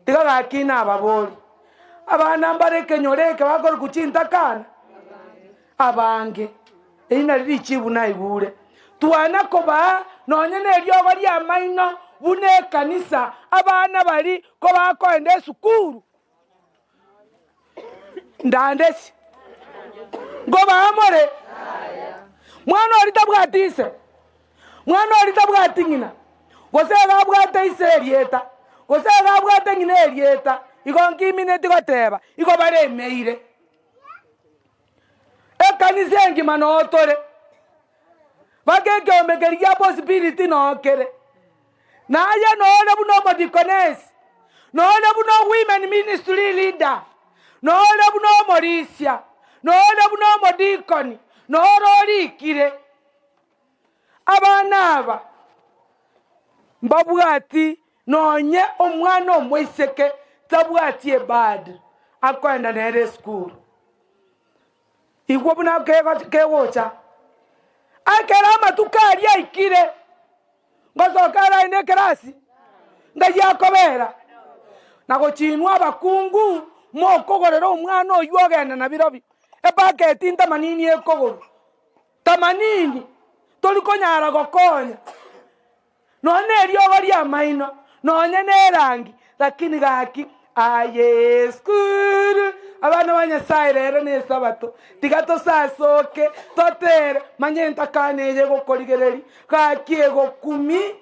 tiga gakina ababori abana mbareke nyoreke bakora ku Chintakana abange ina richibu naibure tuana koba nonye neryo bari amaino bune kanisa abana bari ko bakoende sukuru ndandesi ngo baamore mwana orita bwatise mwana orita bwatingina gosega bwate iserieta gosega bwate ngine erieta igonki minute goteba igo bare meire kanisa ngima no otore bageke omegeria possibility no kere naye no ole buno modikones no ole buno women ministry leader no ole buno morisia no ole buno modikoni no rorikire abana aba mbabwati nonye omwana omwiseke tabwati ebad akwenda nere school igwo buna kegocha akera matukari aikire ngozokara ine klasi ngayakobera nagochinwa abakungu mokogorera omwana oyu ogenda na birobi epaketi ntamanini ekogoro tamanini tolikonyara gokonya none eriogo ria maino nonye nerangi lakini gaki ayeskuru abana banyasaye rero ne sabato tigato sasoke totere manyenta kaneye gokorigereri kakiego 10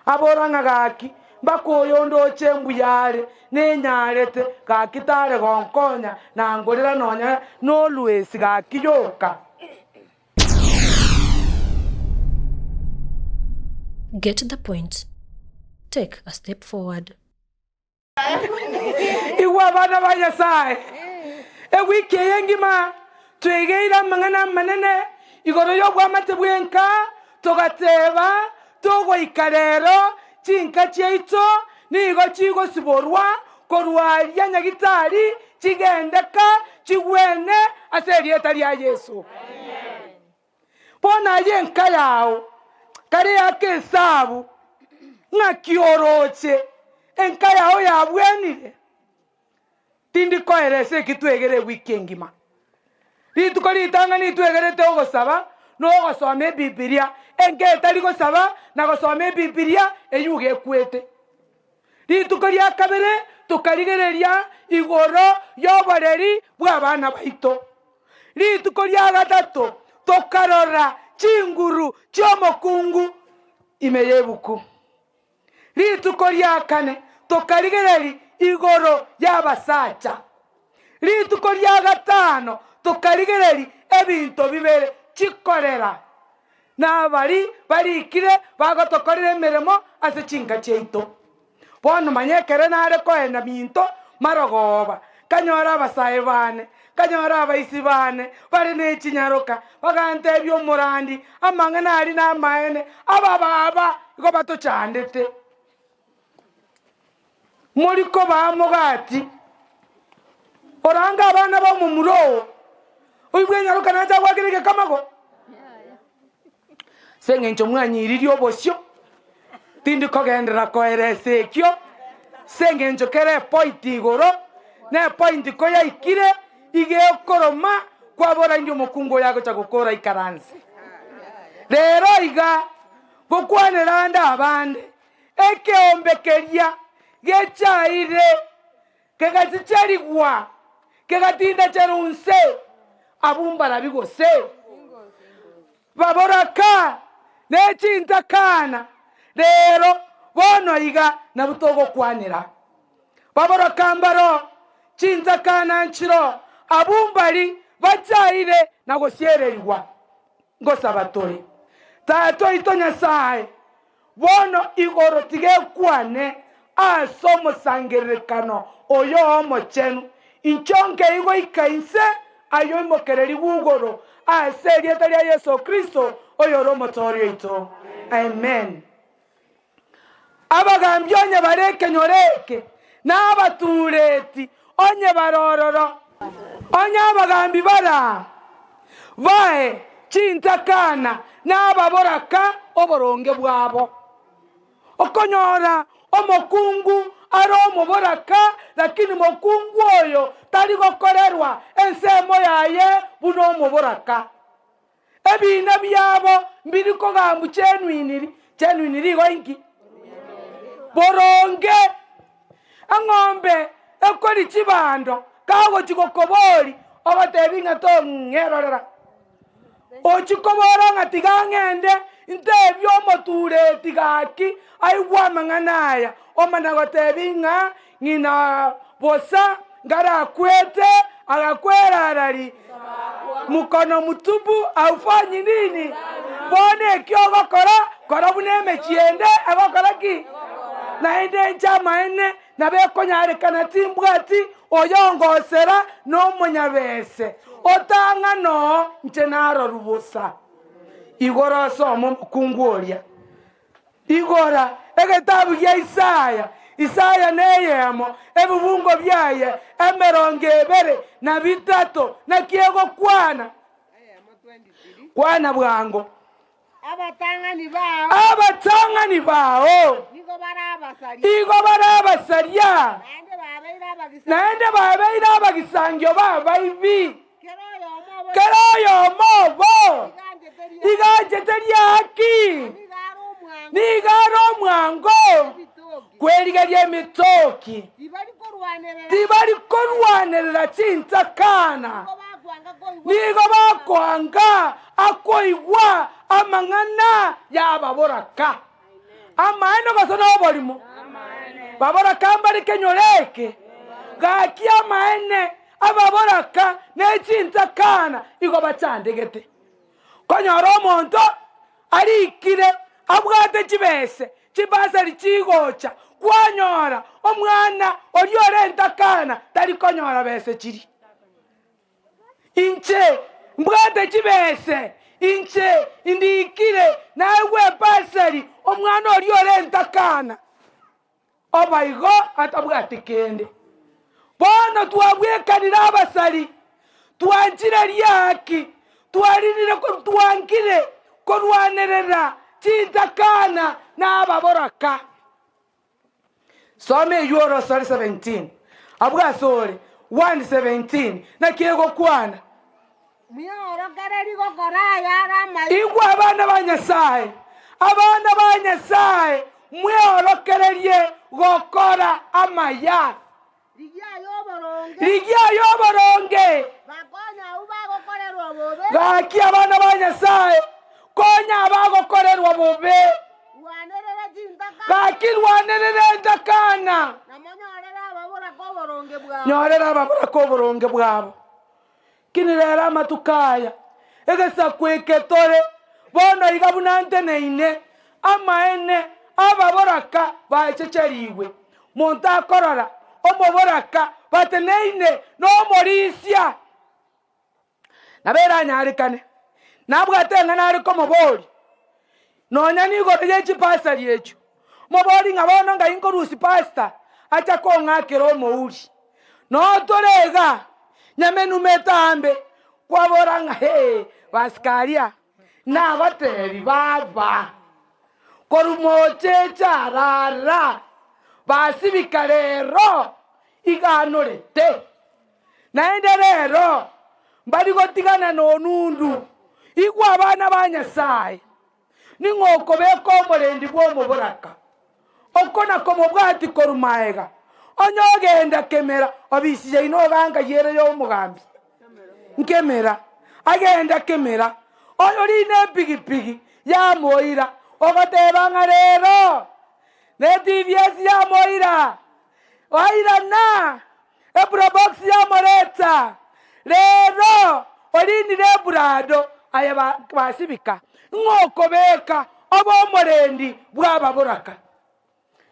aboranga gaki bakoyondo chembu yare nenyarete gakitare gonkonya nangorera nonya no Luesi gakiyoka. Get the point. Take a step forward. Iwa bana banyasaye ewiki yengima twegeira mangana manene igoro yo bwamate bwenka togateba togo ikarero chinka cheito nigo chigo siborwa korwaria nyagitari chigendeka chigwene aserieta lya Yesu. Amen. Bona yenka yao kare yake sabu ngakioroche enka yao yabwenire tindi koerese kitwegere wiki ngima ritukori tanga ni twegerete ogosaba no gosome Biblia enke tari gosaba na gosome Biblia eyuge kwete ritukori akabere tukarigereria igoro yoboreri bwabana baito ritukori agatatu tokarora chinguru chomokungu imeyebuku ritukori akane tokarigereri igoro yabasacha ritukori agatano tokarigereri ebinto bibere chikorera nabari barikire bagotokorera emeremo ase chinka cheito bono manyekere nare koenda minto marogoba kanyora abasaye bane kanyora abaisi bane bari nechinyaroka bagante ebyo murandi amangana ari namaene abababa igo batochandete moriko bamugati oranga abana bo mumuro uyibwe nyaruka naja gwagirike kamago sengencho mwanyiriri obosyo tindi kogendera koerese kyo sengencho kere point igoro ne point ko yaikire ige koroma kwabora ndio mukungo yago chagukora ikaranse rero iga gokwanera nda abande ekeombekeria gechaire kegaticharigwa kegatinda charunse abumbara bigose Ababoraka ne Chintakana rero bono iga na butogo kwanira Ababoraka mbaro Chintakana nchiro abumbari bachaire na gosiererwa ngosabatori tato itonya sae bono igoro tige kwane asomo sangerekano oyo omochenu inchonke igo ikainse ayo imokereri bugoro aserieta lya Yesu Kristo oyo romotori ito. Amen. Abagambi onye bareke nyoreke n'abatureti onye barororo onye abagambi bara bae Chintakana n'Ababoraka oboronge bwabo okonyora omokungu ari omuboraka lakini mokungu oyo tari gokorerwa ensemo yaye buno omuboraka. Ebina byabo mbiri kogambu chenwiniri goinki boronge ang'ombe ekori chibando kago chigokobori ogatebinga to ngerorera ochikobora ngatiga ngende intebyo moture tigaki aigwa manganaya omana gotebinga ngina bosa ngara kwete agakwera arari mukono mutubu aufanyi nini bone kyogo kora buneme chiende agokora ki naende chama ene nabekonyare kana timbwati oyongosera no munyabese otanga no ntenaro rubusa igora somo mukungoria igora egetabu ya Isaya neyemo ebubungo byaye emerongebere na bitato na kiego kwana bwango abatangani bao igo barabasaria naende babeira abagisangio babaibi keroyo mobo iganjeteriaki nigaro mwango kwerigeria emitoki tibari korwanerera Chintakana nigo bakwanga akoigwa amang'ana y'Ababoraka amaeno gasono oborimo Baboraka mbari kenyoreke gaki amaene Ababoraka ne Chintakana igo bachandegete konyora omonto arikire abwate chibese chibasari chigocha kwanyora omwana oriore Ntakana tari konyora bese chiri inche mbwate chibese inche indikire nawe basari omwana oriore Ntakana obaigo atabwate kende bono twabwekanira abasari twanjire ryaki twaririre ko twangire korwanerera Chintakana na Ababoraka. Some Euro 17 abwa sore 1:17 na kiego kwana igwa abana banyasaye mweorokererie gokora amaya ligia yoboronge gaki abana banyasaye konya abagokorerwa bobe gaki lwanerera Ntakana nyorera Ababoraka oboronge bwabo kinirera amatukaya egesa kweketore bono igabunante neine amaene Ababoraka bachecheriwe monta akorora omoboraka bateneine no morisia nabera nyarikane nabwatenga nariko mobori nonya nigoro yechi pastor yechu mobori ngabono nga inkorusi pastor acha kongakero omouri no torega nyamenu metambe kwaboranga baskaria na bateri baba korumochecha rara basibikarero iganorete naende rero mbari gotigana nonundu igwa abana banyasaye ningoko beko omorendi bw'omuboraka okona komobwati korumaega onyogenda kemera obisije inoganga yere yo mugambi nkemera agenda kemera oyori ne pigipigi ya moira ogatebanga rero ne TVS ya moira oira na box ya moreta rero orini ne brado aya basibika ngoko beka obo morendi bw'Ababoraka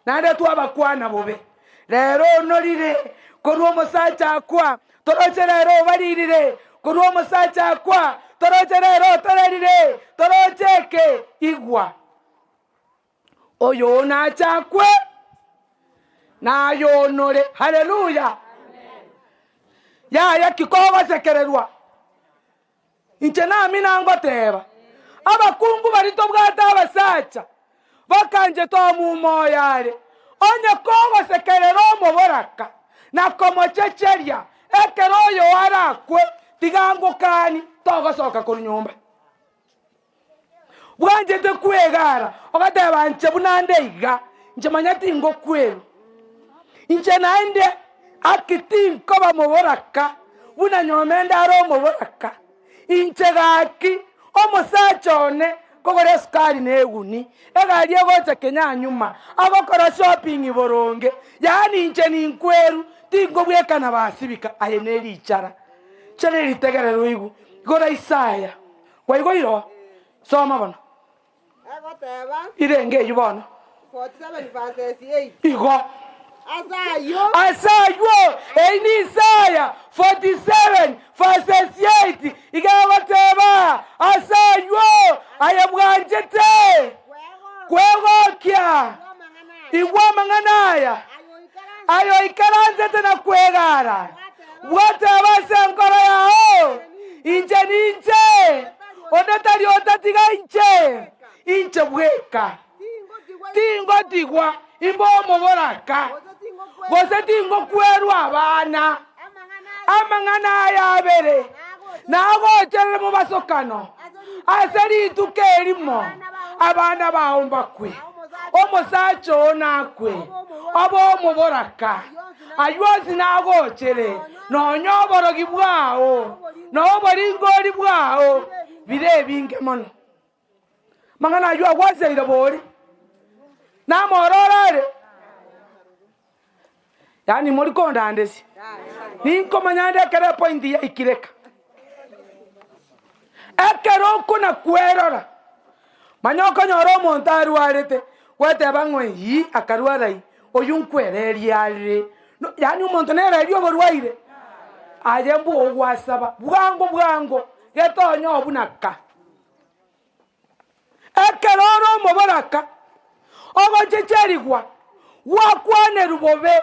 nande twabakwana bobe rero norire korwo musacha akwa toroche rero baririre korwo musacha akwa toroche rero torerire torocheke igwa oyo na chakwe na yonore haleluya ya kikoba sekererwa inche nami nangoteba abakungu barito bwata abasacha bakanje to mumoyare onye kogo sekerero Omoboraka na komochecheria ekero oyo warakwe tigango kani togo soka ku nyumba bwanje te kwegara ogateba nche bunande iga nche manyati ngo kweru nche naende akiti nkoba Omoboraka buna nyomenda aro Omoboraka nche gaki omosachone kogore sukari neguni egari egocha Kenya nyuma agokora shopping boronge yani nche ni nkweru tingo bwekana basibika ayeneri ichara chane litegerero igu gora Isaya waigoiro soma bono Egoteba irenge yubono 47 verses 8 igo Asayo eini Isaya 47 verses 8 igagoteba asayo ayabwanjete kwegokya igwa manganaya ayo ikaranzete na kwegara wateba senkoro yao inche ninche odetari otatiga inche bweka tingo tigwa imbo Omoboraka gose tingo kweru abana amangana yabere nagochere mu basokano aseri tukerimo abana baomba kwe omosacho nakwe obo Omoboraka ayuozi nagochere nonyoborogi bwao noboringori bwao bire binge mono mangana ayuo gwaseire bori na mororare yani muri kondandesi ninko manyande kere point ya ikireka ekero kuna kwerora manyoko nyoro montari warete wete bangwe yi akarwarai oyunkwereri ari yani umuntu nereri oborwaire aje mbu ogwasaba bwango getonyo obunaka ekero Omoboraka ogochecherigwa wakwane rubobe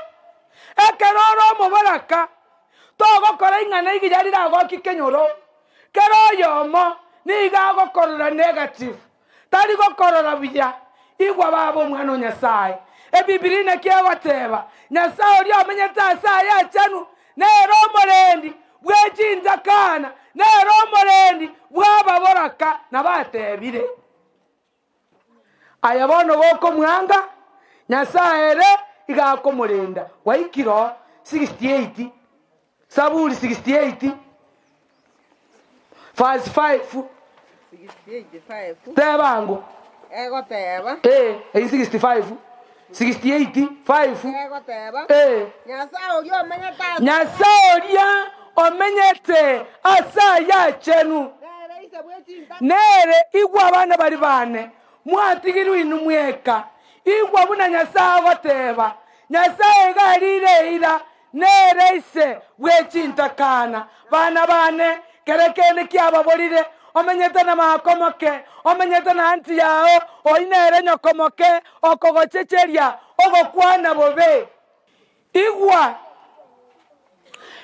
ekero Omoboraka togokora ing'ana igiyarira agoki kenyoro kero yomo niga gokorora negative tari gokorora buya igwa babo mwana Nyasaye ebibiri nekiego teba Nyasaye ori amenyete Asaye achanu nero omorendi bwe Chintakana nero omorendi bwa Ababoraka nabatebire ayabono goko mwanga Nyasaye re igakomorenda waikiro 68 Saburi 68 verse 5 tebango egoteba 65 68 5 egoteba Nyasaye oria omenyete Asaye achenu nere igwa abana bari bane mwatigiru inu mweka igwa buna Nyasaye agoteba Nyasaye garire ira nere ise bwe Chintakana bana bane kerekene kiababorire omenyete na makomoke omenyete na anti yao oinere nyokomoke okogochecheria ogokwana bobe igwa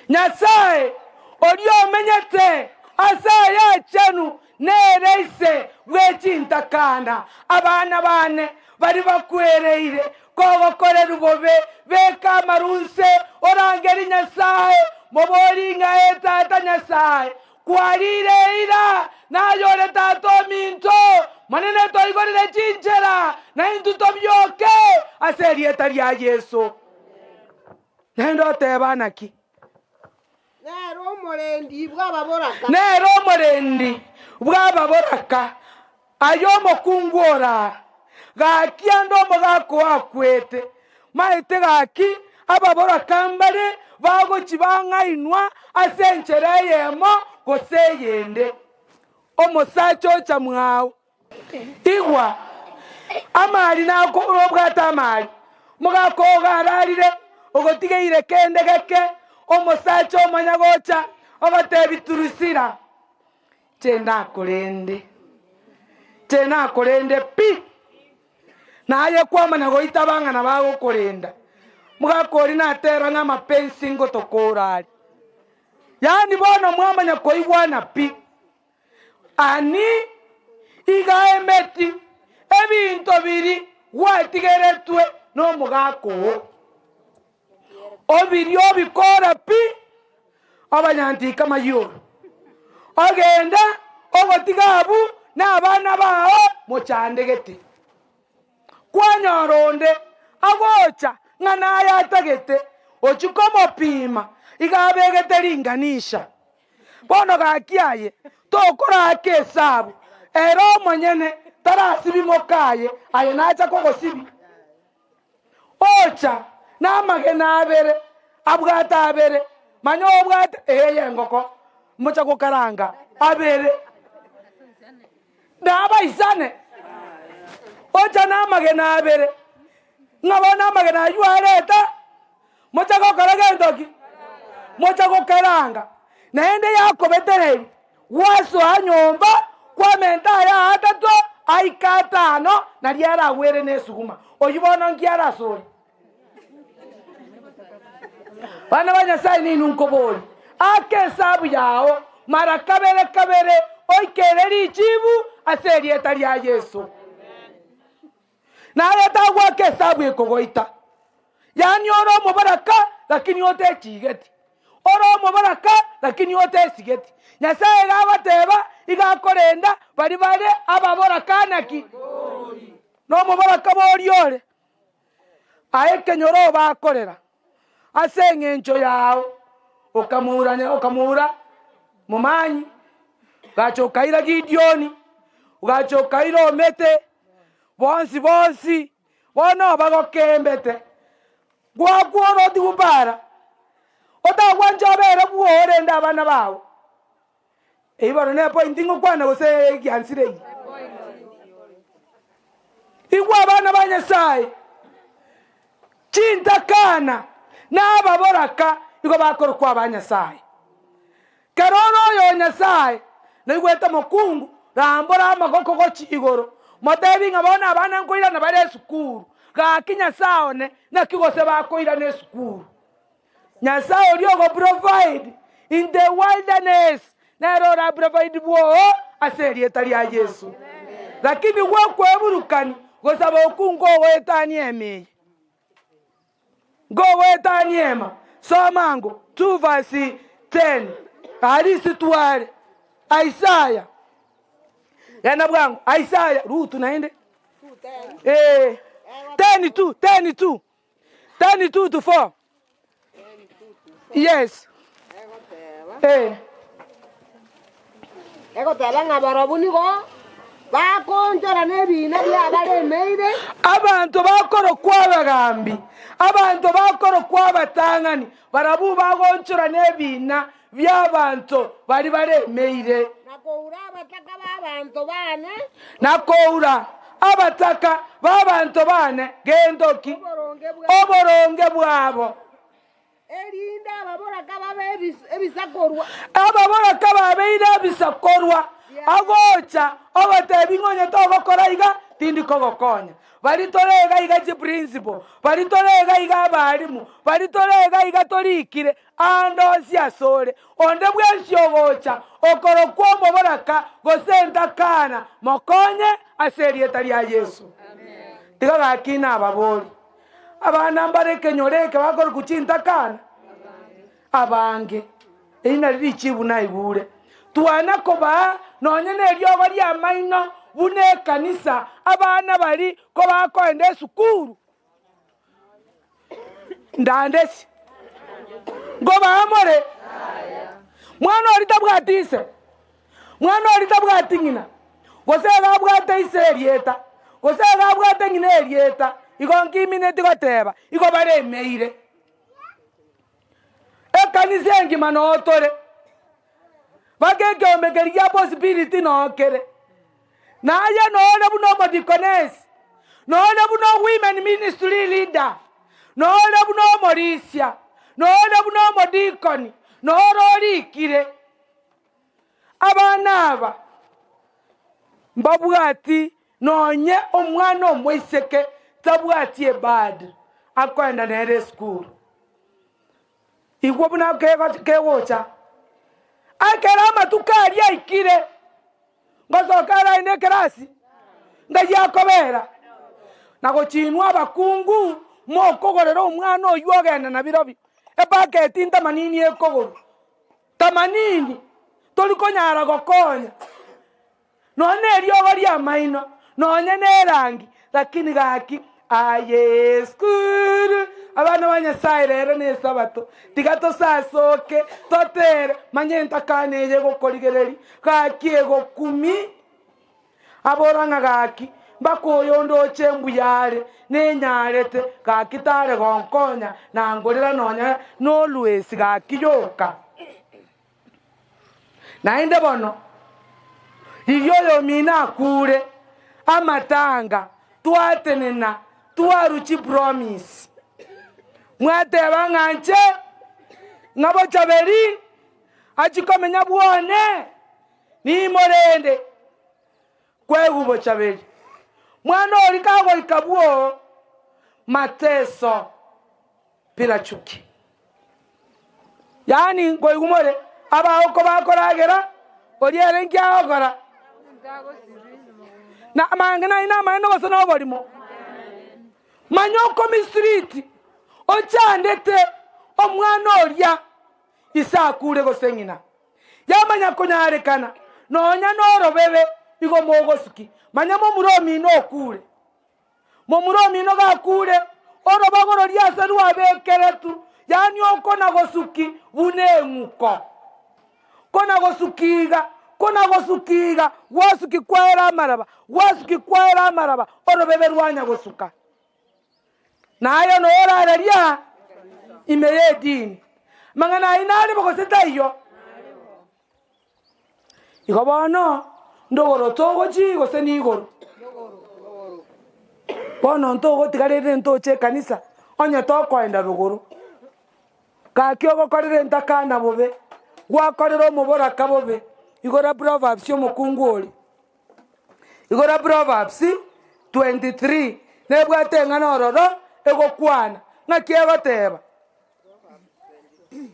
Nyasaye ori omenyete Asaye achenu nere ise bwe Chintakana abana bane bari bakwereire kogokorera ubobe beka marunse orangeri Nyasaye mobori nga etata Nyasaye kwarire ira nayore tato minto manene toigorire chinchera na intu tobyoke aseri etari ya Yesu nendo tebanaki nero omorendi bwa Ababoraka ayo mokungora gakiando mogako akwete maite gaki Ababoraka mbare bagochibanga inwa asenchera yemo goseyende omosacho cha mwao igwa amari nako obwata amari mogako gararire ogotigeire kende geke omosacho omanyagocha obatebiturusira tena korende pi naye kwamana goita bangana bago korenda mugakori natera nga mapensi ngotokorari yani bono mwamanya koigwana pi ani iga emeti ebinto biri watigeretwe no mugako obiri obikora pi abanyantika mayoro ogenda ogotigabu n'abana bao muchandegete kwanyoronde agocha ng'ana yatagete ochikomo pima igabegete linganisha bono gakiaye tokora kesabu ero monyene tarasibi mokaye aye nacha kogosibi ocha namagena abere abwata abere manyo obwata eye ngoko mucha kukaranga abere daba isane ocha namagena abere ngabona magena yuareta mucha kukaranga ndoki mucha kukaranga naende yako betereri waso anyomba kwa menta ya atato aikatano na liara were nesuguma oyibona nkiara sori bana banyasai ni nunkobori ake sabu yao mara kabere oikereri chibu aserieta lya Yesu na aleta gwake sabu ekogoita yani oro mubaraka lakini yote chigeti oro mubaraka lakini yote sigeti nyasaye gabateba igakorenda bari ababoraka naki no mubaraka boriore aeke nyoro bakorera asenge ncho yao okamura mumanyi gachokaira Gideoni ugachokaira omete bonsi bono bagokembete gwakworo digubara otagwanjobere buore ndabana bawo ibaro ne pointingo kwana gose gyansire igwa abana banyasai Chintakana na Ababoraka igo bakoro kwa banyasai karono yo nyasai na igweta mokungu rambora amagoko gochi igoro motebi ngabona abana nkoira na bare sukuru ga kinya saone na kigose bakoira ne sukuru nyasai oriogo provide in the wilderness na Rorera provide bo aserieta lya Yesu lakini wako eburukani gosaba okungo wetani eme go wetani ema somango 2 verse 10 hadisi tuare Isaiah yana bwangu Isaiah rutu naende 10:2 to 4 yes ego telanga barabuni go bakonjora nebina bya baremeire abantu bakoro kwabagambi abantu bakoro kwabatangani barabu bagonchora nebina by'abantu bari baremeire nakoura abataka b'abantu bane nakoura abataka b'abantu bane gendoki oboronge bwabo erinda Ababoraka babe ebisakorwa Ababoraka babeire ebisakorwa agocha obatebi ngonye togokora iga tindi kogokonya baritorega iga chi principle baritorega iga abarimu baritorega iga torikire andosi asore onde bwensi ogocha okoro kwa Ababoraka gosentakana mokonye aserieta lya Yesu amen tiga gakina ababori abana mbareke nyoreke bakoro kuchintakana abange ina riri chibu na ibure tuana koba nonyene eryogo lya maino bune kanisa abana bari ko bakoende sukuru ndandesi ngo baamore mwana oritabwatise mwana oritabwatingina gosega bwate iserieta gosega bwate ngine erieta igonki minute goteba igo baremeire ekanisa engima notore bageke omegeria possibility nokere naye none buno modicones none buno women ministry leader none buno morisia none buno modiconi nororikire abana aba mbabwati nonye omwana omwiseke tabwati ebad akwenda nere school igwo buna kewocha akera matukari aikire ngozokara ine klasi ngayakobera Nagochinwa abakungu mokogorera omwana oyo ogenda na birobi ebaketi ntamanini ekogoro 80 tori konyara gokonya none eriogo ria maino nonye nerangi lakini gaki ayeskuru abana banyasaye rero nesabato tigato sasoke totere manyenta kaneye gokorigereri gaki egokumi aboranga gaki bakoyondo chembu yare nenyarete gaki tare gonkonya nangorera nonya no Luesi gaki yoka nainde bono iyoyo mina kure amatanga twatenena twaruchi promise mwate banganche ngabo chaberi achikomenya bwone ni morende kwegubo chaberi mwana olikago ikabwo mateso pila chuki yani ngoigumore abaoko bakoragera oriere nkiagora na mangena ina mano gosono borimo manyoko mi street ochandete omwana oria isakure gosengina yamanya konyarekana nonya norobebe igo mogosuki manya momuromi no kure momuromi no gakure orobagoro ria seru abekeretu yani okona gosuki bunenguko kona gosukiga wasuki kwaera maraba orobebe rwanya gosuka nayo no orareria imeyedini mangana inali bogoseta iyo igobono ndogoro togo chigo senigoro bono ntogo tigarere ntoche kanisa onya tokoenda ruguru kakyo gokorere ntakana bobe gwakorera Omoboraka bobe igora Proverbs yomukungu oli igora Proverbs 23 nebwate ngana ororo egokwana ngakiego teba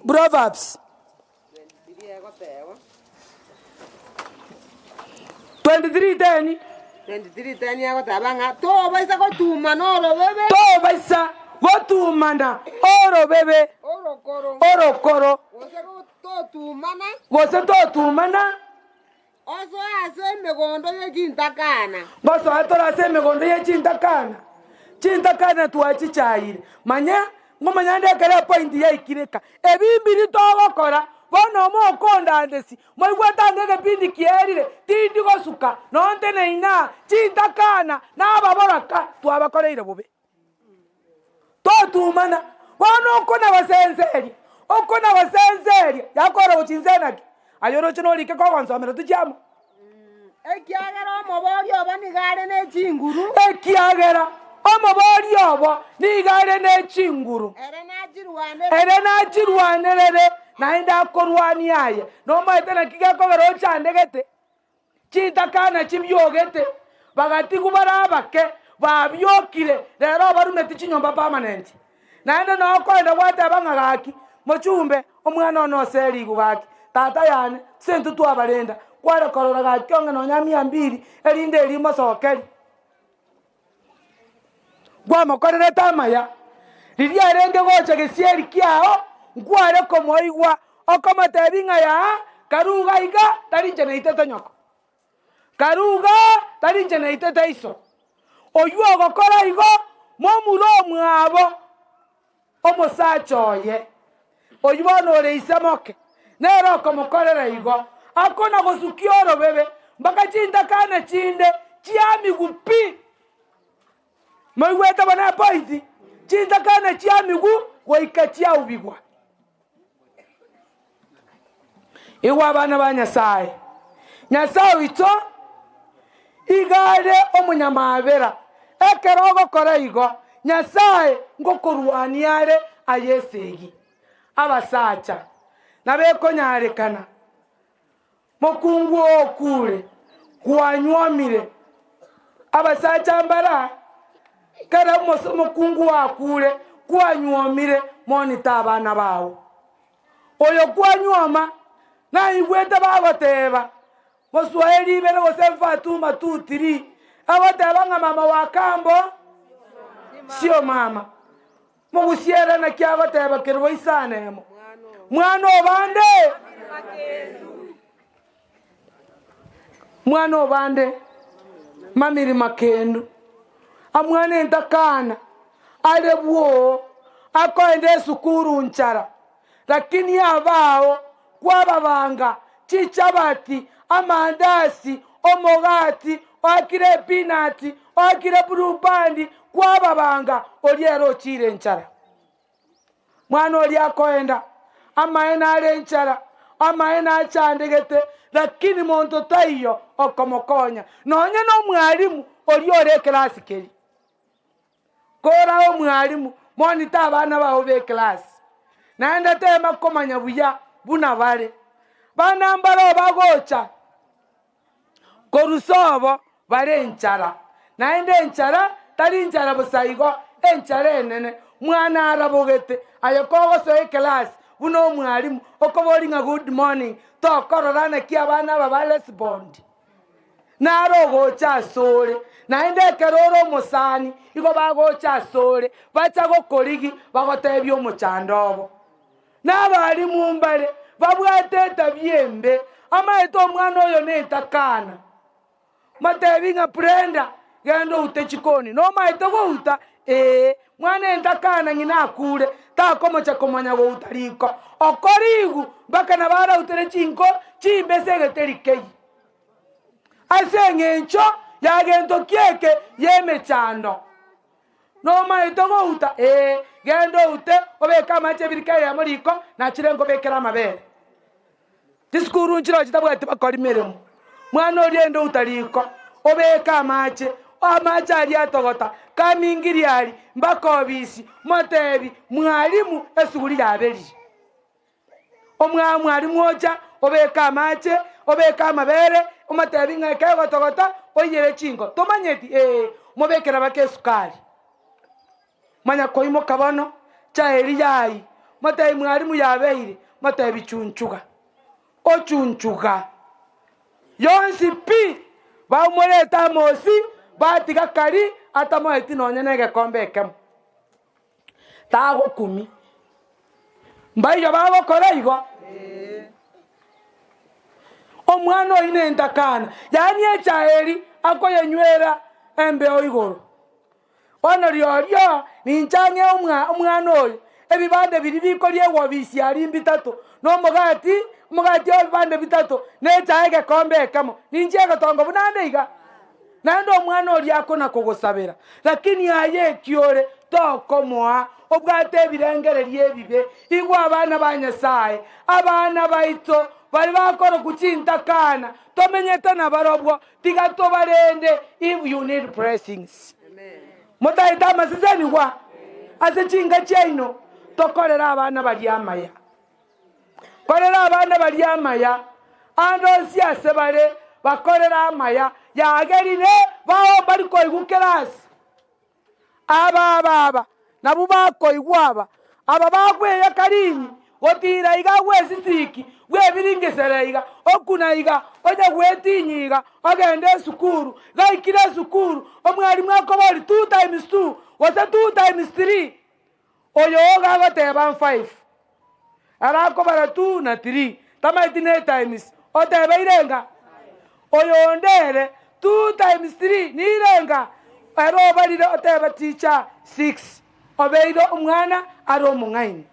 Proverbs 23:10 yagotabanga tobaisa gotumana orobebe tobaisa gotumana orobebe orokoro gose totumana oso ase emegondo ye Chintakana goso atorase emegondo ye Chintakana twachichaire manya ngomanya ndekere point ya ikireka ebimbiri togokora bono mokonda ndesi moigwata ngege pindi kierire tindi gosuka nonte neina Chintakana na Ababoraka twabakoreire bobe totumana bono okona basenzeri yakora uchinzenaki ayoro chino like kogonzomero tujamo ekiagera omobori obo nigare nechinguru ekiagera omobori obo nigare nechinguru ere nachirwanerere naenda korwani aye nomaete nakigekogera ochandegete Chintakana chibyogete bagati kubarabake babyokire rero barumete chinyomba permanent naenda nokoenda gwatebanga gaki mochumbe omwana ono seri gugaki tata yane sentu twabarenda kware korora gaki onge nonya 200 erinde erimo sokeri gwamokorere tamaya riria renge gocha gesieri kiao nkware komoigwa okomotebinga ya karuga iga tarinche neitete nyoko karuga tarinche neitete iso oyu ogokora igo momuro omwabo omosachoye oyu bono ore isemoke nero okomokorera igo akona gosukia orobebe mpaka Chintakana chinde chiamigupi moigwete bona point Chintakana chiamigu goika chiaubigwa iwa bana ba Nyasaye wito igare omunyamabera ekero ogokora igo Nyasaye ngokorwaniare ayesegi abasacha nabekonyarekana mokungu okure kwanywamire abasacha mbara kara mokungu wakure kwanywamire monita abana bawo oyo kwanywama na igwete bagoteba Boswahili bere bose Fatuma 2-3 aboteba nga mama wa kambo sio mama mugusiera na kiago teba kirwo isanemo mwana obande mwana obande mamiri makendu amwana entakana alebwo akoende sukuru nchara lakini abao kwababanga chichabati amandasi omogati akire pinati akire burubandi kwababanga oliero chire nchara mwana oli akoenda amaena ale nchara amaena achandegete lakini monto taiyo okomokonya nonye no mwalimu oli ore class keri kora o mwalimu monita abana bawo be class naenda tema komanya buya buna bale banambalo bagocha korusobo bare nchara naende nchara tari nchara busaigo enchara enene mwana arabogete ayokogo so class buno mwalimu okobolinga good morning to kororana ki abana babale bond narogocha sore naende keroro musani igo bagocha sore bacha gokorigi bagotebyo muchandobo nabali mumbale babwateta byembe amaeto mwana oyo netakana matebinga prenda gendo utechikoni no maito go uta mwana entakana ngina akure ta komocha komanya go utariko okorigu bakana bara utere chinko chimbesege terikei asengencho yagento kieke yemechando no maito go uta gendo ute obeka mache birikaye amoriko na chirengo bekera Amabera diskuru nchiro chitabwate bakori meremo mwana oriendo utariko obeka mache amache ali atogota kamingiri ali mbakobisi motebi mwalimu esuguli yabeli mwalimu ocha obeka mache obeka Amabere omotebi ngeke gotogota oyere chingo tomanyeti mobekera bake sukali manya koimo kabano cha eri yayi motebi mwalimu yabeire motebi chunchuga ochunchuga yonsi pi ba moreta mosi batiga kari atamo eti nonye gekombe ekemo tago 10 mbayo babo koreigo omwana oine entakana yani echaeri akoyenywera embe oigoro ono ryorio ninchange omwana oyo ebibande biri bikorie wobisi ari mbitatu no mogati obibande bitatu nechae gekombe ekemo ninche gotongo bunande iga nando omwana oli akona kugusabira lakini aye kiore tokomoa obwate ebirengererie ebibe igwa abana ba Nyasaye abana baito bali bakoro kuchintakana tomenyete na barobwo tigato barende if you need blessings amen motaita masizeni wa asechinga chaino tokorera abana bali amaya korera abana bali amaya ando siase bare bakorera amaya yagerine bao bari koigukerasi aba nabo bakoigwaba aba bagweye karinyi otira iga wesitiki webiringesera iga okuna iga oja gwetinyiga ogende sukuru gaikire sukuru omwalimu akobori 2 times 2 wasa 2 times 3 oyo gagoteba 5 arakobara 2 na 3 tamaiti 9 times oteba irenga oyo ndere 2 times 3 nirenga ero balire oteba teacher 6 obeido umwana aro mungaini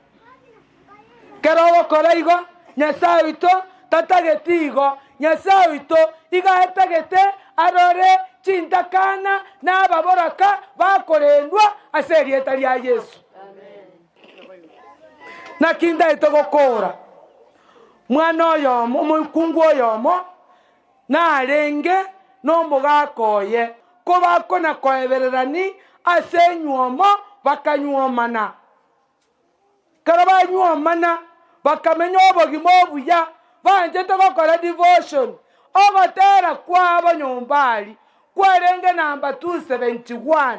kero koraigo Nyasaye ito tatagetigo Nyasaye ito igahetagete arore Chintakana na Ababoraka bakorendwa aserieta lya Yesu amen na kinda ito gokora mwana oyo mukungu oyo na arenge no mugakoye ko bakona koebererani asenyuomo bakanyuomana karabanyuomana bakamenya obogimo obuya banje togokora devotion ogotera kwabo nyombali kwarenge namba 271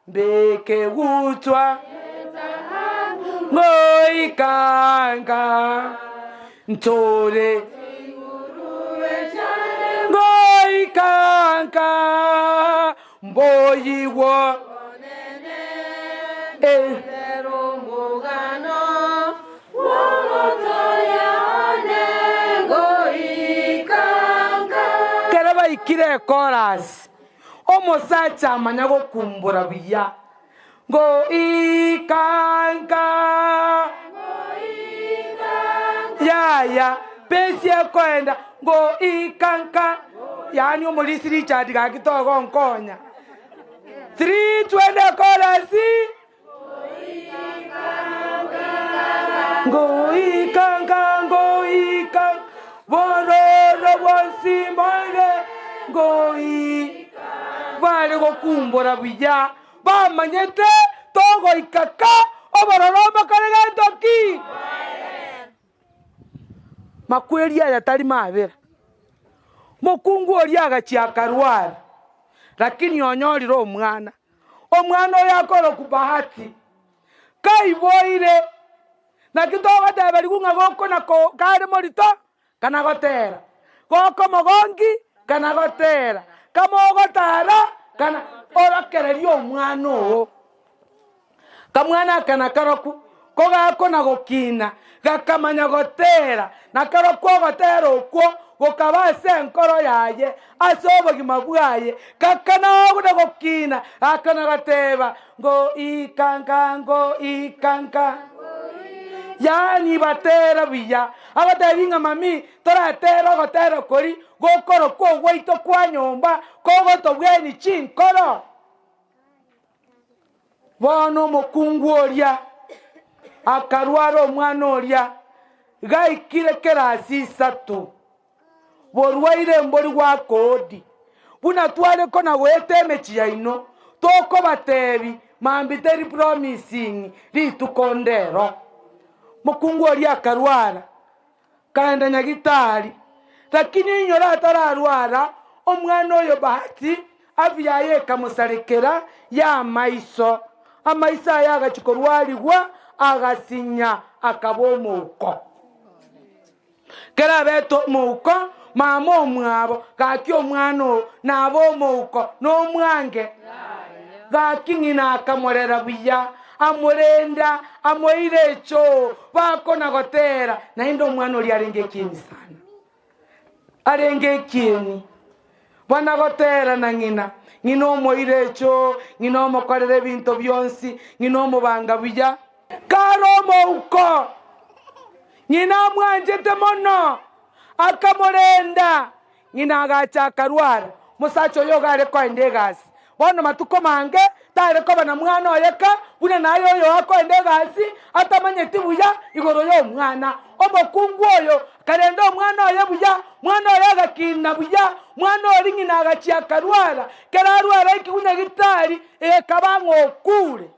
mbeke gutwa ngoikanga ntore ngoikanga mboyiwo baikire chorus omusacha amanya gokumbura biya ngo ikanka ya pesi ekoenda ngo ikanka yani omulisi Richard gakitogo nkonya 320 chorus ngo ikanka bororo bonsimbaire ngo bale gokumbura biya bamanyete togo ikaka obororo bakarega ntoki makweli yatari mabera mokungu oli agachiakarwara lakini onyorire omwana oyo akoro kubahati kaiboire na kitoga tebali kunga goko na kare morito kana gotera goko mogongi kana gotera kamogotara kana orakererio omwana o kamwana kana karoku kogako na gokina gakamanya gotera na karoku gotera okwo gokabase enkoro yaye ase obogima bwaye kakana oguna gokina akana gateba ngo ikanka yani batera biya abateringa mami toratera gotera kori gokoro ko gwaito kwa nyomba kogoto bweni chinkoro bono mokungu oria akarwara omwana oria gaikire kerasi 3 borwaire mbori gwa kodi buna twale kona gweteme chiyaino toko batebi mambiteri promising ritukondero mokungu oria akarwara kaenda nyagitari lakini nyora atararwara omwana oyo bahati abyaye kamusarekera ya maiso amaisa yaga chikorwaligwa agasinya akabomuko kera beto muko mama omwabo gaki omwana nabo muko no mwange gakingina akamorera biya amorenda amoirecho bakona gotera na indo omwana oli arenge kini sana arenge kini bana gotera na ngina omoirecho ngina omokorere binto byonsi ngina omubanga biya karomo uko ngina mwanjete mono akamorenda ngina agacha karwara musacho yo gare kwa ndegasi bono matuko mange tare ko bana mwana oyeka buna nayo yo ako ndegasi atamanyeti buya igoro yo mwana omokungu oyo karenda mwana oyo buya mwana oyo agakina buya mwana ori ngina agachia karwara kararwara ikikunya gitari kabango okure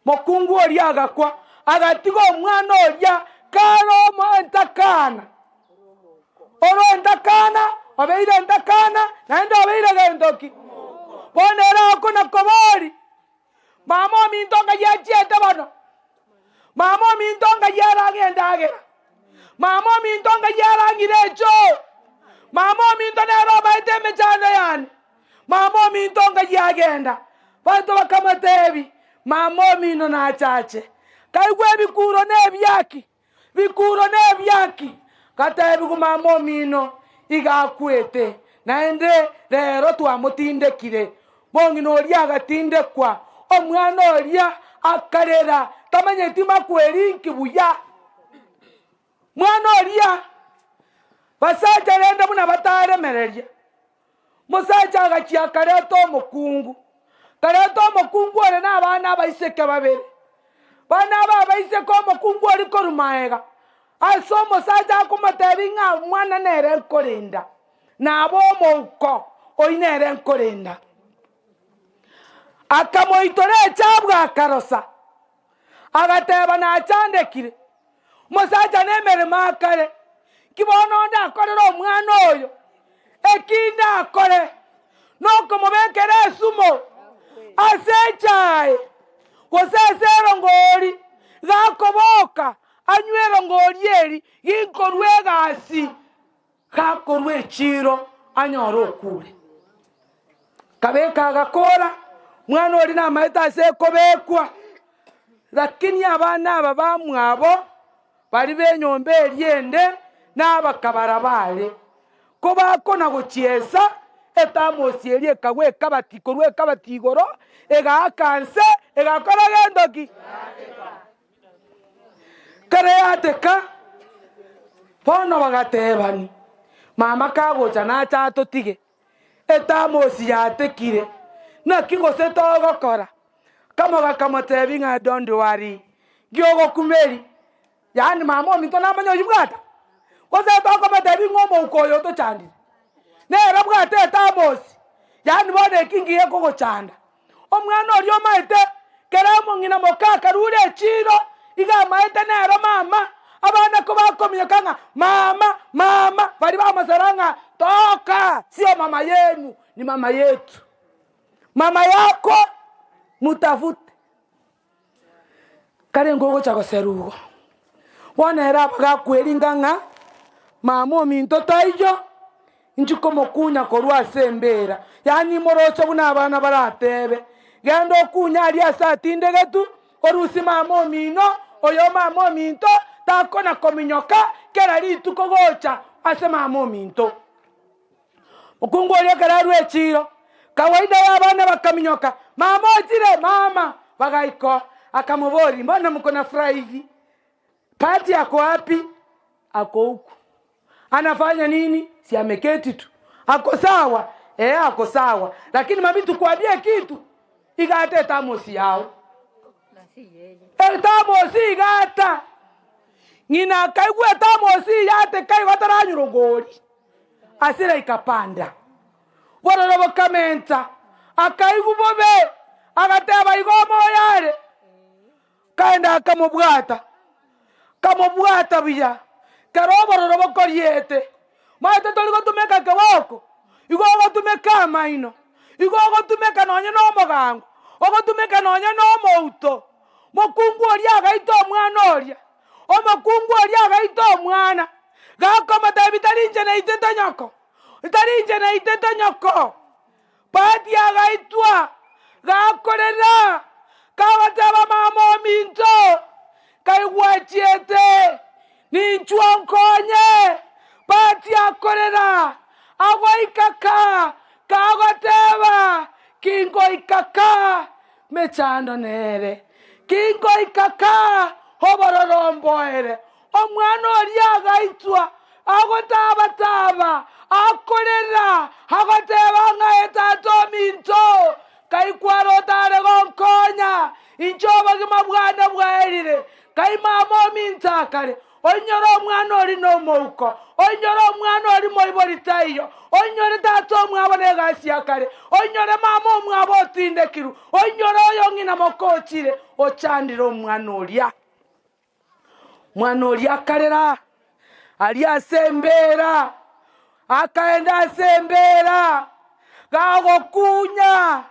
mokungu ori agakwa agatigo mwana oya karo Ntakana oro Ntakana obeire Ntakana naenda obeire gendoki bonera akona kobori mama mintonga yachiete bano mama mintonga yaragendagera mama mintonga yarangirecho mama mintona roba eteme chano yani mama mintonga yagenda bantu bakamatebi mama mino na chache kaigwe bikuro nebyaki katebi ku mama mino igakwete naende rero twamutindekire bongino oria agatindekwa omwana oria akarera tamanyeti makwerinki buya mwana oria basacha renda buna bataremereria musacha agachia kareto omokungu ore n'abana abaiseke babere bana abaiseke omokungu ori korumaega aso musacha akumatebi ng'a mwana nere nkorinda nabo omuko oinere nkorinda akamoitore chabwa akarosa agateba na chandekire musacha nemere makare kibono nda akorera omwana oyo ekinda akore noko mubekere sumo asechae gosesero ngori gakoboka anywero ngori eri ginkorwegasi gakorwe chiro anyoro okure kabeka agakora mwana ori na maita sekobekwa lakini abana aba bamwabo bari benyombe eriende n'abakabarabare koba kona gochiesa etamosi eri ekagwe kabati korwe kabati igoro ega kanse ega kora gendoki kare ateka pono bagatebani mama kagocha na chato tige etamosi yatekire na kigose togokora kamoga kamotebi nga don't worry gyogo kumeri yani mama minto na manyo yibwata koza toko matebi ngomo ukoyo to chandi nera bwate etamosi yani bone kingiye kogo chanda omwana oryo maite keramo ngina mokaka rure chiro iga maite nera mama abana ko bakomye kanga mama bari bamasaranga toka sio mama yenu ni mama yetu mama yako mutafute kare ngogo chako serugo wanera baga kwelinganga mama minto taijo inchuko mokunya korwa sembera yani morocho buna abana baratebe gendo kunya ali asatinde getu orusi mama mino oyo mama minto takona kominyoka kera lituko gocha ase mama minto okungu oli kararu echiro kawaida y'abana bakaminyoka mama otire mama bagaiko akamubori mbona mkona furaha hivi pati yako wapi ako huku anafanya nini si ameketi tu ako sawa ako sawa lakini mabitu kuambia kitu igate tamosi yao tamosi igata ngina kaigwe tamosi yate kai wataranyurogori asira ikapanda warorobo kamenta akaigu bobe agateba igomo yare kaenda akamubwata biya karobororobo koriete maite toligo tumeka kewoko igogo tumeka maino igogo tumeka nonye no mogango ogo tumeka nonye no mouto mokungu oli agaito omwana oria omokungu oli agaito omwana gakoma tabitarinje na itete nyoko pati agaitwa gakorera kabataba mama minto kaigwachiete ninchwa nkonye pati akorera agwaikaka kagoteba kingo ikaka mechando nere kingo ikaka hobororomboere omwana oli agaitwa agotabataba akorera agoteba ngaetato minto kaikwaro tare gonkonya inchoba gimabwana bwaerire kai mama minta kare onyoro omwana oli no mouko onyoro omwana oli moiboritayo onyore tato mwabone gasia kare onyore mama omwabo otindekiru onyoro oyo ngina mokochire ochandiro omwana olia karera ali asembera akaenda asembera gagokunya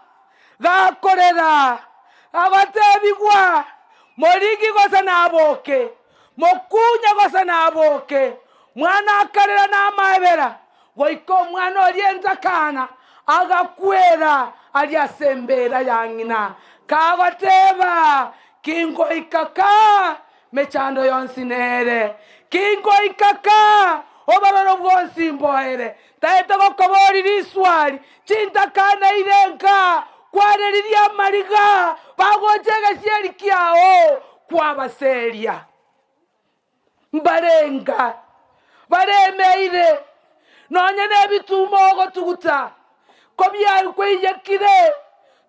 gakorera agatebigwa morigi gosa naboke mokunya gosa naboke mwana akarera na Amabera goiko mwana orienta kana agakwera ali asembera yangina kagateba kingo ikaka mechando yonsinere kingo ikaka obaroro bwonsi mboere taete gokobori riswali Chintakana irenka kwareriria mariga bagojega sieri kiao kwabaseria mbarenga baremeire nonye nebitumo gotuguta kobya kwiyekire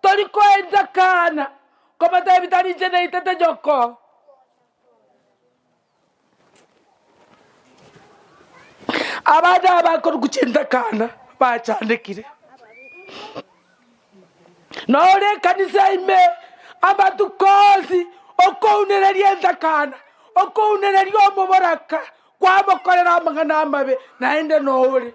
tori Chintakana komata bitani jene itete joko abada bakora Chintakana bachandikire nore kanisa ime abatukozi okounere Chintakana okounere Ababoraka kwabakorera amangana amabe naende nore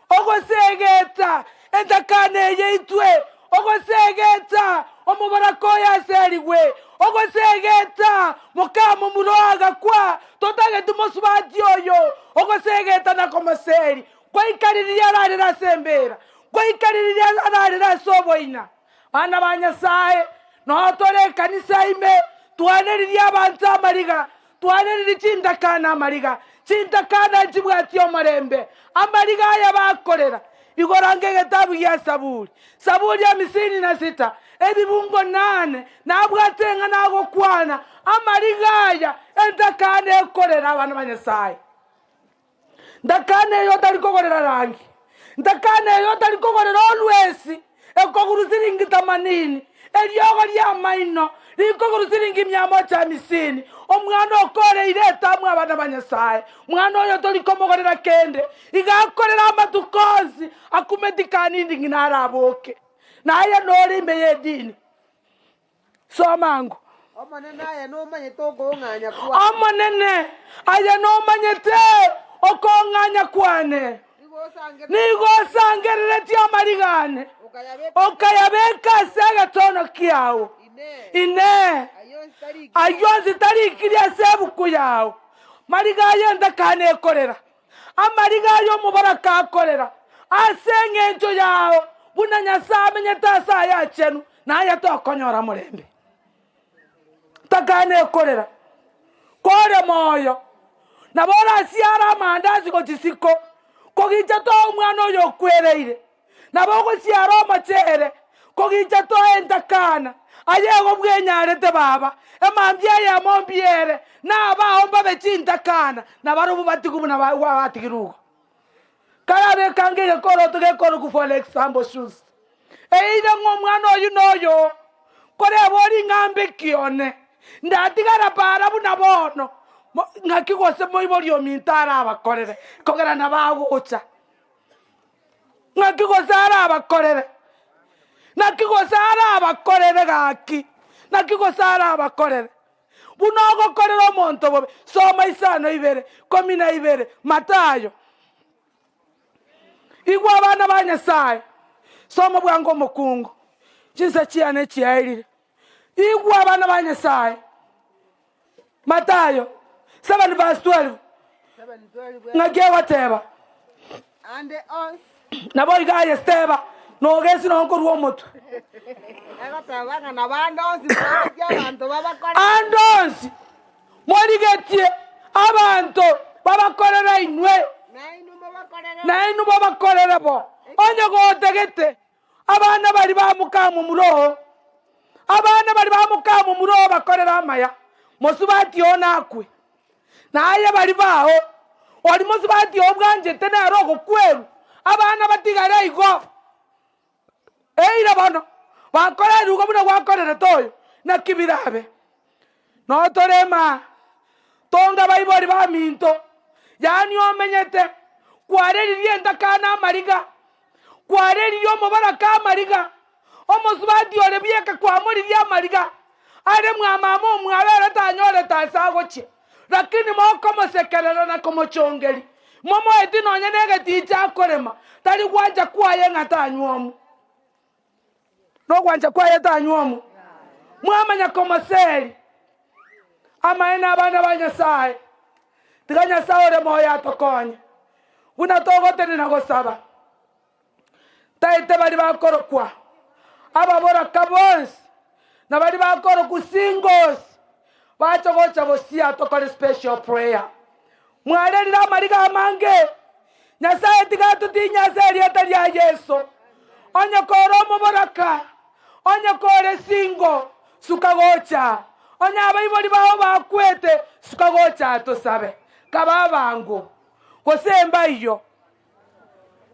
ogosegeta Chintakana yeitwe ogosegeta Ababoraka yaseriwe ogosegeta mukamo muroga kwa totage tumosubati oyo ogosegeta na komaseri kwa ikaririya ararira sembera kwa ikaririya ararira soboina bana banyasaye no tore kanisa ime twaneriya abantu amariga twaneriya Chintakana amariga Chintakana chibwatio marembe amariga ya bakorera igorange getabu ya Saburi ya 56 ebibungo 8 nabwatenga nago kwana amariga ya entakane ekorera abana banyasaye ndakane yo talikogorera rangi ndakane yo talikogorera always ekoguruziringita manini elyogo lya maino likoguruziringi 150 omwana okore ireta mwa abana banyasaye mwana oyo tolikomogorera kende igakorera amatukozi akumedikani ndinginaraboke naye nori meyedini somangu omonene aya no manye tokonganya kwa omonene aya no manye te okonganya kwane nigo sangerere tia marigane okayabeka saga tono kiao ine ayonzi tarikiria sebuku yao marigayo ndakane ekorera amarigayo mubaraka akorera asenge nto yao buna nyasame nyatasa ya chenu na ya tokonyora murembe takane ekorera kore moyo na bora siara mandazi ko tisiko kogicha to umwana oyo kwereire na bogo siara machere kogicha to endakana ayego bwenyarete baba emambia ya mombiere na baomba bechintakana na barubu batigubu na batigirugo karabe kangire koro tugekoro ku for example shoes eide ngomwana oyu noyo kore bori ngambe kione ndatigara para buna bono ngakigose moibori omintara abakorere kogera na bagucha ngakigose ara abakorere nakigose ara abakorere gaki nakigose ara abakorere bunogo korera omonto bobe soma isano ibere komina ibere Matayo igwa abana banyasaye soma bwango mukungu chisa chiane chiairire igwa abana banyasaye Matayo 7 verse 12 ngake wateba ande on nabo igaye steba no gesi no nkoruo moto agatabanga nabandozi abantu babakora andozi morigetie abantu babakorera inwe nainu babakorera bo onye gotegete abana bari bamukamu muroho abana bari bamukamu muroho bakorera amaya mosubati onakwe naye bari baho oli mosubati obwanje tena rogo kweru abana batigara igo eira bano bakorera ugo buna bakorera toyo nakibirabe no torema tonga baibori ba minto yani omenyete kwareririe ndakana mariga kwareririe omubaraka mariga omosubati ole bieka kwamuririe mariga are mwamama omwabera tanyore tasagoche lakini moko mosekerera na komochongeri momo eti nonye negeticha akorema tari gwanja kwaye ngatanywomu no gwanja kwaye tanywomu mwamanya komoseri amaena abana banyasaye tiganya saore moya tokonye buna togotene na gosaba taite bari bakorokwa Ababoraka bonse na bari bakoro ku singles bachogocha bosia tokore special prayer mwarerira mariga mange nyasaye tigatuti seri atari ya Yesu onye koro muboraka onye kore singo sukagocha onye abayibori baho bakwete sukagocha tosabe kababango kosemba iyo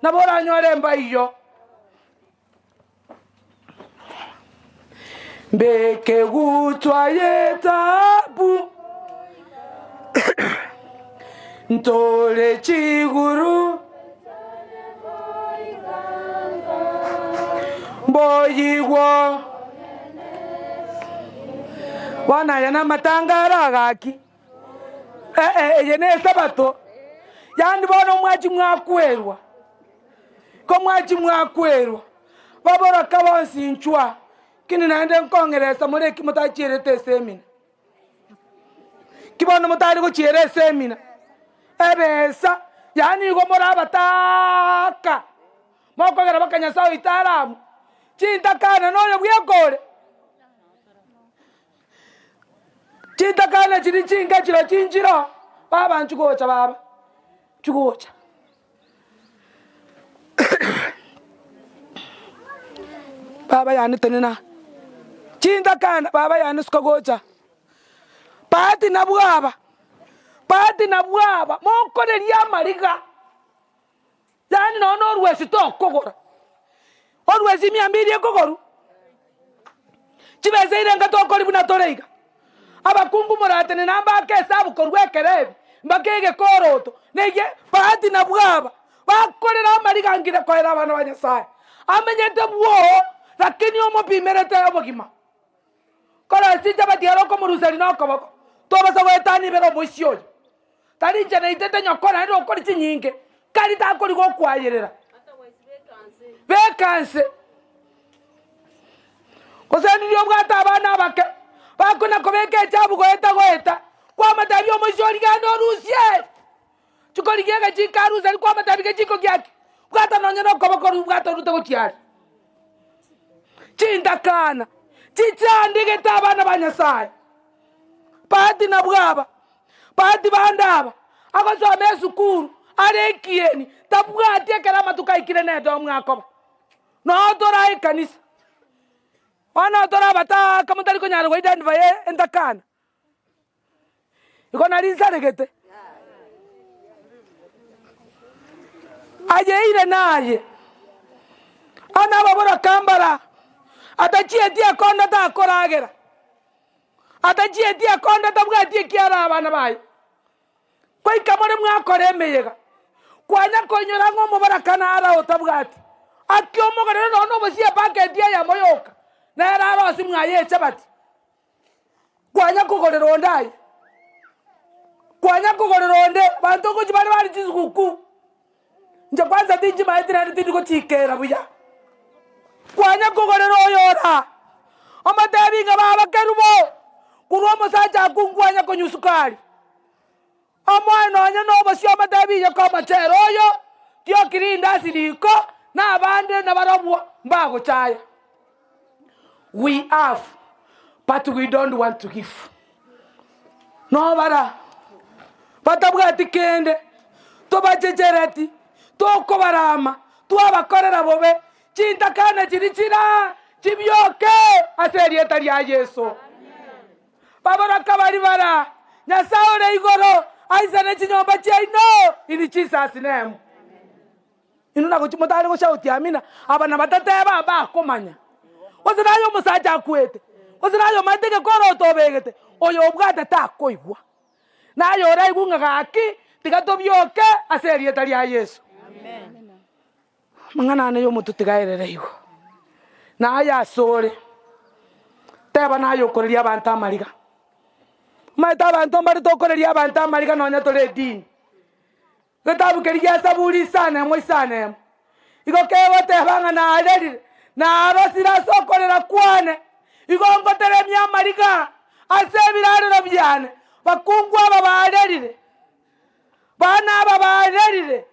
nabora nyoremba iyo mbeke gutwaye tabu ntole chiguru mboyigwo wana yana matangara gaki yene sabato yandi bono mwaji mwakwerwa ko mwaji mwakwerwa Baboraka bonsi nchwa kini naende nkongeresa mureki mutachirete semina kibono mutari kuchire semina ebesa yani go moraba taka mokogera bakanya sawo itaramu Chintakana noyo bwekore Chintakana chiri chinga chiro chinjiro baba nchugocha baba chugocha baba yani tenena Chintakana baba yani skogocha pati na bwaba mokore lya mariga yani no rwesi to kogora orwesi 200 kogoru chibese irenga to kori buna toreiga abakungu moratene namba kesabu korwekerebi mbakege koroto neye pati na bwaba bakorera mariga ngire koera abana banyasaye amenyete bwo lakini omopimerete obogima kora sija batiaro ko murusari no koboko to basa gwetani bero moisyo tari jana itete nyokora ndo kori chinyinge kari ta kori go kwayerera bekanse kosani ndio bwata abana bake bakona kobeke chabu goeta kwa matabi omoisyo ligando rusie chukori gega chikaruza kwa matabi ke chiko gyaki bwata no nyano koboko bwata rute gotiari Chintakana chichandike tabana banyasaye pati na bwaba pati bandaba akosome sukuru arekieni tabwati ekerama tukaikire neto mwakoba no tora ikanisa wana tora bata kamutari konyara go identify entakana ikona linsaregete aje ile naye ana babora kambara atachietia konda ta koragera atachietia konda ta bwatie kiara abana bayi koi kamore mwakore meyega kwanya konyora ngo mubarakana ara otabwati akiomogore no bosia packet ya moyoka na ara rosi mwaye chabati kwanya kugorero ndai kwanya kugorero nde bantu ko jibari bari chisuku nje kwanza tinji maitira ndiko chikera buya kwanya kugorero yora amatebi nga baba kerubo kurwa musacha kungwanya konyusukali amwana anya no basyo amatebi yakoma chero yo tyo kirinda siliko na abande na barabwa mbago chaya we have but we don't want to give no bara batabwati kende to bajejerati to kobarama to abakorera bobe Chintakana chirichira chibyoke aserieta lya Yesu Ababoraka bari bara nyasaore igoro aisane chinyomba chaino ini Jesus name inuna ko chimotari ko shauti amina abana batata baba komanya ozirayo musaja akwete ozirayo mateke koro tobegete oyo bwata takoibwa nayo ora igunga gaki tigatobyoke aserieta lya Yesu amen mangana ne yo mututigairere igo na aya sore teba nayo koreria abantu amariga maita abantu mbari to koreria abantu amariga nonya tore dini gatabu keria saburi sana mo sana igo kewo tebanga na areri na arosira sokorera kwane igo ngotere mi amariga asebirare robyane bakungwa babarerire bana babarerire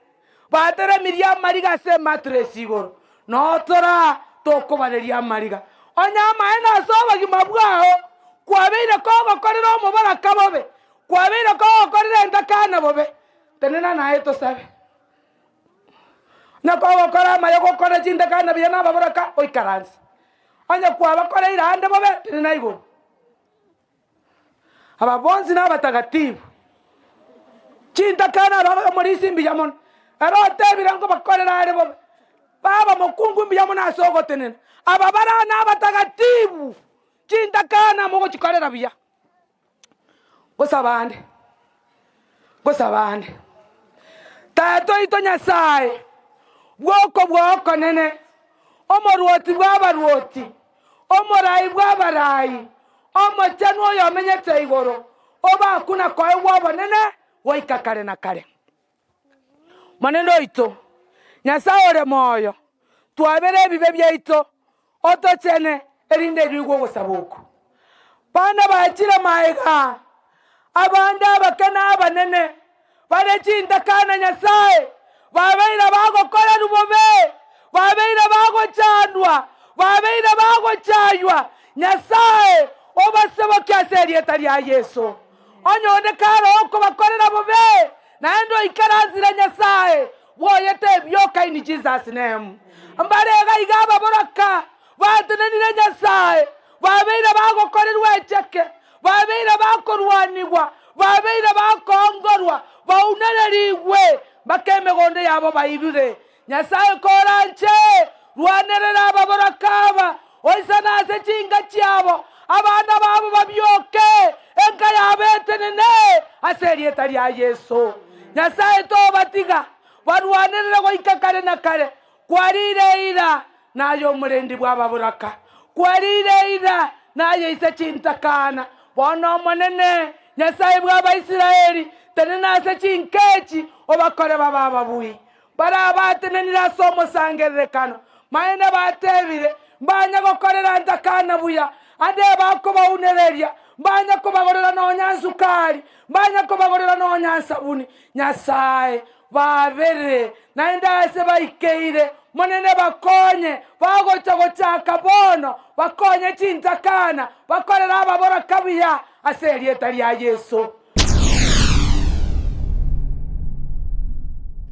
batera Miriam mariga se matresi igoro no tora toko bareria mariga onyama ena soba gimabwao kwabire ko korero mo baraka bobe kwabire ko korero ndakana bobe tenena na eto sabe na ko kora mayo ko kora Chintakana bya na Ababoraka oikaransi anya kwaba kora irande bobe tenena igoro ababonzi na batagatifu Chintakana baba muri simbi yamon arote birango bakorera are bobe baba mokungu mbiyamo na sogo tenena ababara na batagatifu Chintakana mogo chikorera biya gosabande tato ito nyasaye bwoko nene omorwoti bwabarwoti omorai bwabarayi omochanu oyo menyete igoro oba kuna koe wabo nene woikakare na kare maneno ito nyasaye ore moyo twabere bibe byaito otochene erinde rigo gosabuko bana bachira maiga abanda bakana abanene bare Chintakana nyasaye babeira bago kora rubobe babeira bago chandwa babeira bago chaywa nyasaye obasebo kyaserieta lya Yesu onyone karo oko bakorera bobe naendo ikarazira nyasaye woyete byoka in Jesus name ambarega igaba boraka batenenire nyasaye babeira bagokorerwa echeke babeira bakorwanirwa babeira bakongorwa baunarerigwe bakemegonde yabo bayirure nyasaye koranche rwanerera ababorakaba oisana ase chinga chiabo abana babo babyoke enka yabetenene aserieta lya Yesu nyasaye tobatiga barwanerera goika kare na kare kwarire ira nayo murendi bw'ababoraka kwarire ira nayo ise Chintakana bono monene nyasaye bw'Abaisiraeli tenena ase chinkechi obakore babababui bara batenenira somo sangerekano maene batebire mbanya gokorera Ntakana buya ande bakoba unereria mbanya kubagorera no nyansukari mbanya kubagorera no nyansabuni nyasaye babere naenda ase baikeire monene bakonye bagocha bono bakonye Chintakana bakorera Ababoraka buya aserieta lya Yesu.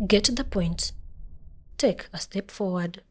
Get the point. Take a step forward.